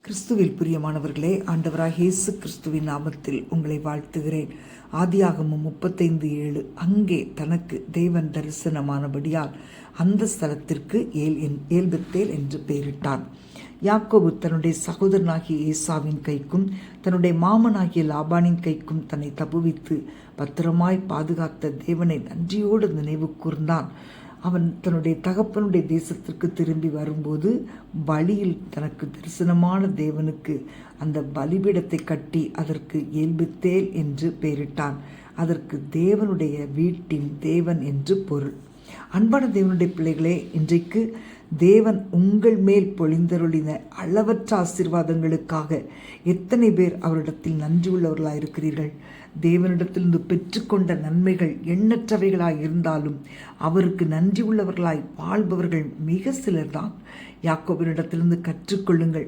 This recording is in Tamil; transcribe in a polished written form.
கிறிஸ்துவில் பிரியமானவர்களே, ஆண்டவராகிய இயேசு கிறிஸ்துவின் நாமத்தில் உங்களை வாழ்த்துகிறேன். ஆதியாகமம் 35:7 அங்கே தனக்கு தேவன் தரிசனமானபடியால் அந்த ஸ்தலத்திற்கு ஏல்பெத்தேல் என்று பெயரிட்டான். யாக்கோபு தன்னுடைய சகோதரனாகிய ஏசாவின் கைக்கும் தன்னுடைய மாமனாகிய லாபானின் கைக்கும் தன்னை தப்புவித்து பத்திரமாய் பாதுகாத்த தேவனை நன்றியோடு நினைவு கூர்ந்தான். அவன் தன்னுடைய தகப்பனுடைய தேசத்திற்கு திரும்பி வரும்போது வழியில் தனக்கு தரிசனமான தேவனுக்கு அந்த பலிபீடத்தை கட்டி அதற்கு ஏல்பெத்தேல் என்று பெயரிட்டான். அதற்கு தேவனுடைய வீட்டின் தேவன் என்று பொருள். அன்பான தேவனுடைய பிள்ளைகளே, இன்றைக்கு தேவன் உங்கள் மேல் பொழிந்தருளின அளவற்ற ஆசீர்வாதங்களுக்காக எத்தனை பேர் அவரிடத்தில் நன்றி உள்ளவர்களாக இருக்கிறீர்கள்? தேவனிடத்திலிருந்து பெற்றுக்கொண்ட நன்மைகள் எண்ணற்றவைகளாய் இருந்தாலும் அவருக்கு நன்றி உள்ளவர்களாய் வாழ்பவர்கள் மிக சிலர்தான். யாக்கோபினிடத்திலிருந்து கற்றுக்கொள்ளுங்கள்.